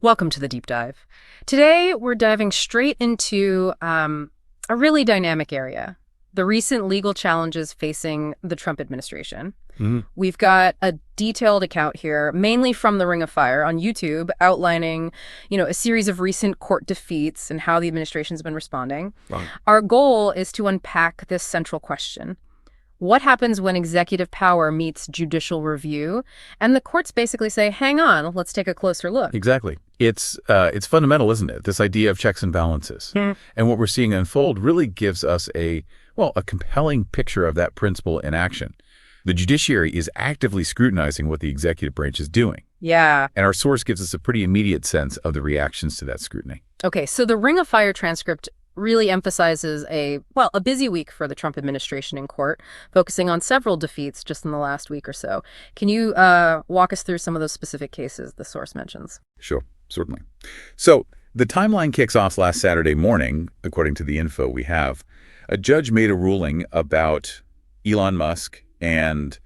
Welcome to the deep dive. Today, we're diving straight into a really dynamic area, the recent legal challenges facing the Trump administration. We've got a detailed account here, mainly from the Ring of Fire on YouTube, outlining, a series of recent court defeats and how the administration's been responding. Right. Our goal is to unpack this central question. What happens when executive power meets judicial review? And the courts basically say, hang on, let's take a closer look. Exactly. It's fundamental, isn't it? This idea of checks and balances. And what we're seeing unfold really gives us a compelling picture of that principle in action. The judiciary is actively scrutinizing what the executive branch is doing. Yeah. And our source gives us a pretty immediate sense of the reactions to that scrutiny. Okay, so the Ring of Fire transcript really emphasizes a busy week for the Trump administration in court, focusing on several defeats just in the last week or so. Can you walk us through some of those specific cases the source mentions? Sure, certainly. So the timeline kicks off last Saturday morning, according to the info we have. A judge made a ruling about Elon Musk and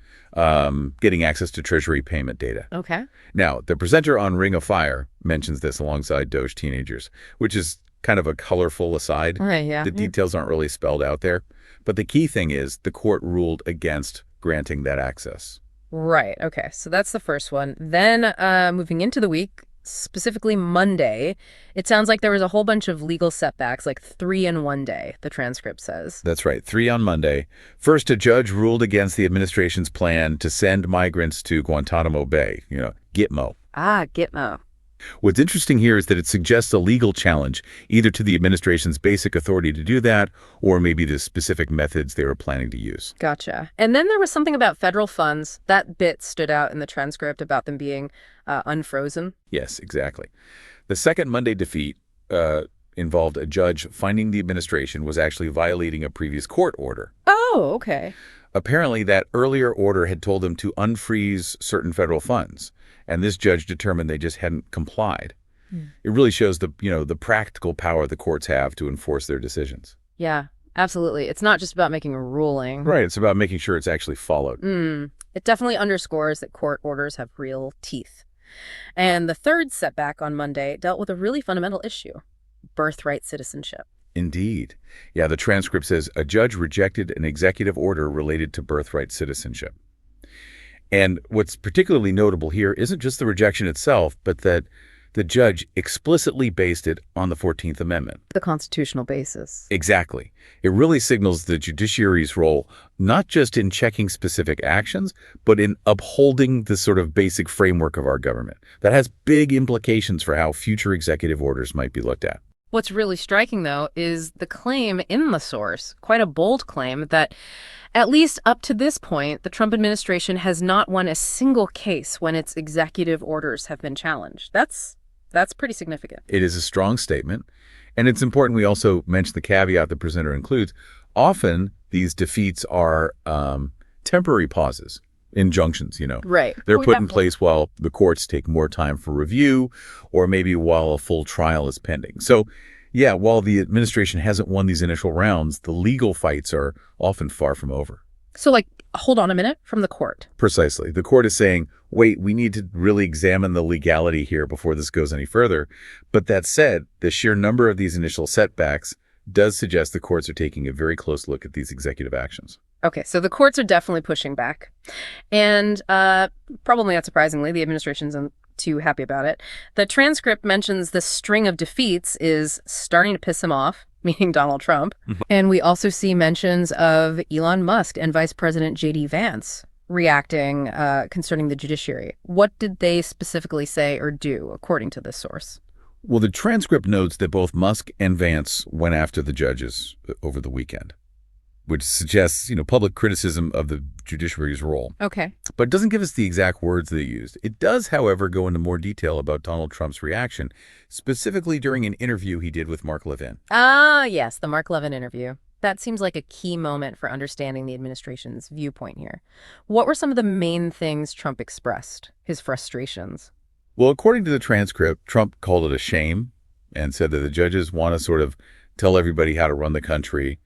getting access to Treasury payment data. Okay. Now, the presenter on Ring of Fire mentions this alongside Doge teenagers, which is kind of a colorful aside. Right, yeah. The details aren't really spelled out there. But the key thing is the court ruled against granting that access. Right, okay. So that's the first one. Then moving into the week, specifically Monday, it sounds like there was a whole bunch of legal setbacks, like 3 in one day, the transcript says. That's right, 3 on Monday. First, a judge ruled against the administration's plan to send migrants to Guantanamo Bay, Gitmo. Ah, Gitmo. What's interesting here is that it suggests a legal challenge, either to the administration's basic authority to do that, or maybe the specific methods they were planning to use. Gotcha. And then there was something about federal funds. That bit stood out in the transcript about them being unfrozen. Yes, exactly. The second Monday defeat involved a judge finding the administration was actually violating a previous court order. Oh, okay. Apparently, that earlier order had told them to unfreeze certain federal funds, and this judge determined they just hadn't complied. It really shows the practical power the courts have to enforce their decisions. Yeah, absolutely. It's not just about making a ruling. Right. It's about making sure it's actually followed. It definitely underscores that court orders have real teeth. And the third setback on Monday dealt with a really fundamental issue: birthright citizenship. Indeed. Yeah, the transcript says a judge rejected an executive order related to birthright citizenship. And what's particularly notable here isn't just the rejection itself, but that the judge explicitly based it on the 14th Amendment. The constitutional basis. Exactly. It really signals the judiciary's role, not just in checking specific actions, but in upholding the sort of basic framework of our government. That has big implications for how future executive orders might be looked at. What's really striking, though, is the claim in the source, quite a bold claim, that at least up to this point, the Trump administration has not won a single case when its executive orders have been challenged. That's pretty significant. It is a strong statement, and it's important we also mention the caveat the presenter includes. Often, these defeats are temporary pauses, injunctions, Right. They're put in place while the courts take more time for review, or maybe while a full trial is pending. So, yeah, while the administration hasn't won these initial rounds, the legal fights are often far from over. So, hold on a minute, from the court. Precisely. The court is saying, wait, we need to really examine the legality here before this goes any further. But that said, the sheer number of these initial setbacks does suggest the courts are taking a very close look at these executive actions. Okay, so the courts are definitely pushing back. And probably not surprisingly, the administration's too happy about it. The transcript mentions the string of defeats is starting to piss him off, meaning Donald Trump. And we also see mentions of Elon Musk and Vice President J.D. Vance reacting concerning the judiciary. What did they specifically say or do, according to this source? Well, the transcript notes that both Musk and Vance went after the judges over the weekend, which suggests, public criticism of the judiciary's role. Okay. But it doesn't give us the exact words they used. It does, however, go into more detail about Donald Trump's reaction, specifically during an interview he did with Mark Levin. Ah, yes, the Mark Levin interview. That seems like a key moment for understanding the administration's viewpoint here. What were some of the main things Trump expressed, his frustrations? Well, according to the transcript, Trump called it a shame and said that the judges want to sort of tell everybody how to run the country.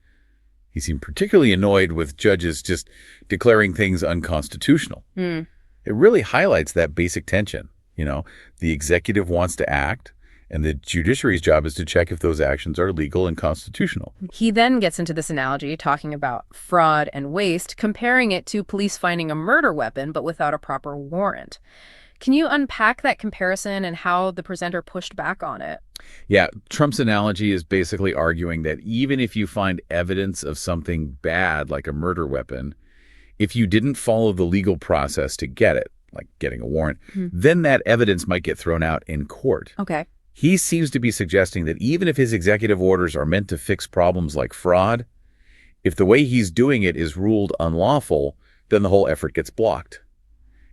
He seemed particularly annoyed with judges just declaring things unconstitutional. It really highlights that basic tension. You know, the executive wants to act, and the judiciary's job is to check if those actions are legal and constitutional. He then gets into this analogy talking about fraud and waste, comparing it to police finding a murder weapon but without a proper warrant. Can you unpack that comparison and how the presenter pushed back on it? Yeah, Trump's analogy is basically arguing that even if you find evidence of something bad, like a murder weapon, if you didn't follow the legal process to get it, like getting a warrant, then that evidence might get thrown out in court. Okay. He seems to be suggesting that even if his executive orders are meant to fix problems like fraud, if the way he's doing it is ruled unlawful, then the whole effort gets blocked.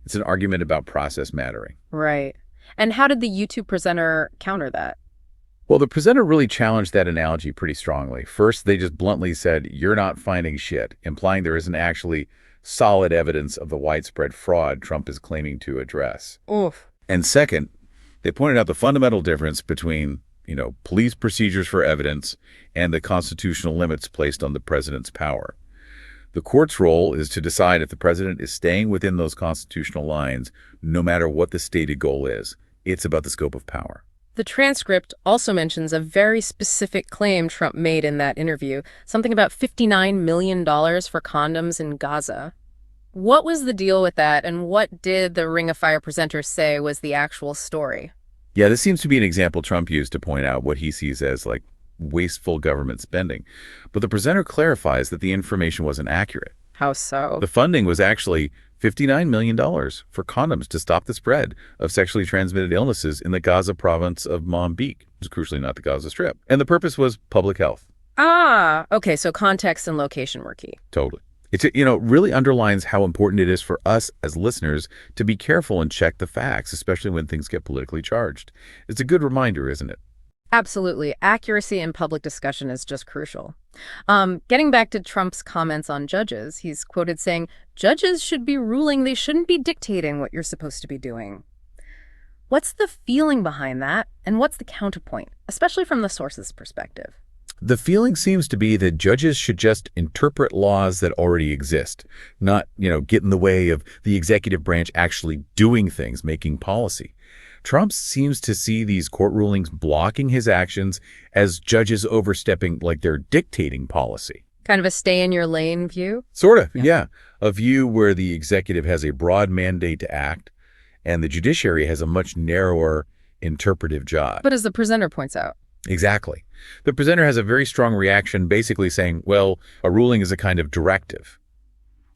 It's an argument about process mattering. Right. And how did the YouTube presenter counter that? Well, the presenter really challenged that analogy pretty strongly. First, they just bluntly said, "You're not finding shit," implying there isn't actually solid evidence of the widespread fraud Trump is claiming to address. Oof. And second, they pointed out the fundamental difference between, police procedures for evidence and the constitutional limits placed on the president's power. The court's role is to decide if the president is staying within those constitutional lines, no matter what the stated goal is. It's about the scope of power. The transcript also mentions a very specific claim Trump made in that interview, something about $59 million for condoms in Gaza. What was the deal with that, and what did the Ring of Fire presenter say was the actual story? Yeah, this seems to be an example Trump used to point out what he sees as wasteful government spending. But the presenter clarifies that the information wasn't accurate. How so? The funding was actually $59 million for condoms to stop the spread of sexually transmitted illnesses in the Gaza province of Manbij, which is crucially not the Gaza Strip. And the purpose was public health. Ah, okay, so context and location were key. Totally. It really underlines how important it is for us as listeners to be careful and check the facts, especially when things get politically charged. It's a good reminder, isn't it? Absolutely. Accuracy in public discussion is just crucial. Getting back to Trump's comments on judges, he's quoted saying, "Judges should be ruling, they shouldn't be dictating what you're supposed to be doing." What's the feeling behind that, and what's the counterpoint, especially from the source's perspective? The feeling seems to be that judges should just interpret laws that already exist, not, get in the way of the executive branch actually doing things, making policy. Trump seems to see these court rulings blocking his actions as judges overstepping like they're dictating policy. Kind of a stay-in-your-lane view? Sort of, yeah. A view where the executive has a broad mandate to act and the judiciary has a much narrower interpretive job. But as the presenter points out. Exactly. The presenter has a very strong reaction, basically saying, well, a ruling is a kind of directive.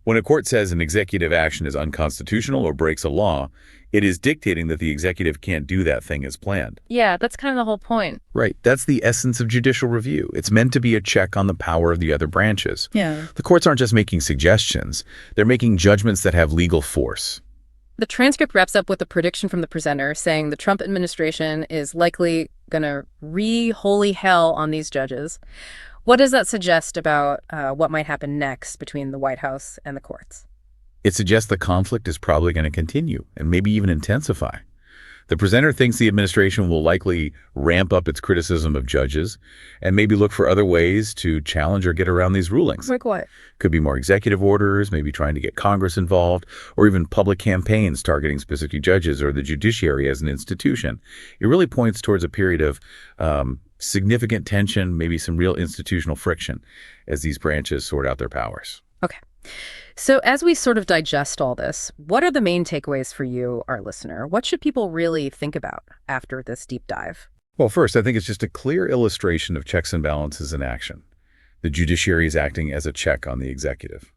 When a court says an executive action is unconstitutional or breaks a law, it is dictating that the executive can't do that thing as planned. Yeah, that's kind of the whole point. Right. That's the essence of judicial review. It's meant to be a check on the power of the other branches. Yeah. The courts aren't just making suggestions. They're making judgments that have legal force. The transcript wraps up with a prediction from the presenter saying the Trump administration is likely going to holy hell on these judges. What does that suggest about what might happen next between the White House and the courts? It suggests the conflict is probably going to continue and maybe even intensify. The presenter thinks the administration will likely ramp up its criticism of judges and maybe look for other ways to challenge or get around these rulings. Like what? Could be more executive orders, maybe trying to get Congress involved, or even public campaigns targeting specific judges or the judiciary as an institution. It really points towards a period of significant tension, maybe some real institutional friction as these branches sort out their powers. Okay. So as we sort of digest all this, what are the main takeaways for you, our listener? What should people really think about after this deep dive? Well, first, I think it's just a clear illustration of checks and balances in action. The judiciary is acting as a check on the executive.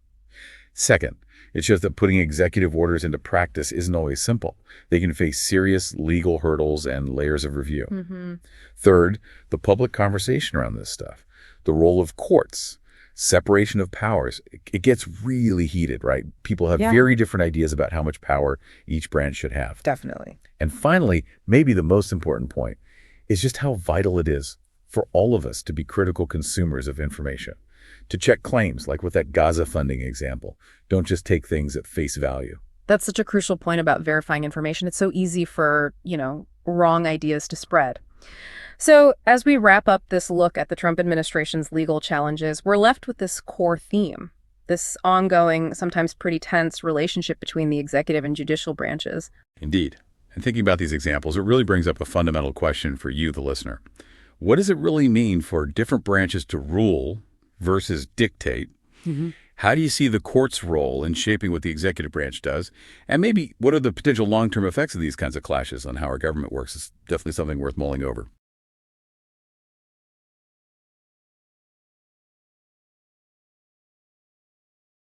Second, it shows that putting executive orders into practice isn't always simple. They can face serious legal hurdles and layers of review. Mm-hmm. Third, the public conversation around this stuff, the role of courts, separation of powers. It gets really heated, right? People have very different ideas about how much power each branch should have. Definitely. And finally, maybe the most important point is just how vital it is for all of us to be critical consumers of information, to check claims like with that Gaza funding example. Don't just take things at face value. That's such a crucial point about verifying information. It's so easy for, wrong ideas to spread. So as we wrap up this look at the Trump administration's legal challenges, we're left with this core theme, this ongoing, sometimes pretty tense relationship between the executive and judicial branches. Indeed. And thinking about these examples, it really brings up a fundamental question for you, the listener. What does it really mean for different branches to rule versus dictate? Hmm. How do you see the court's role in shaping what the executive branch does? And maybe what are the potential long-term effects of these kinds of clashes on how our government works? It's definitely something worth mulling over.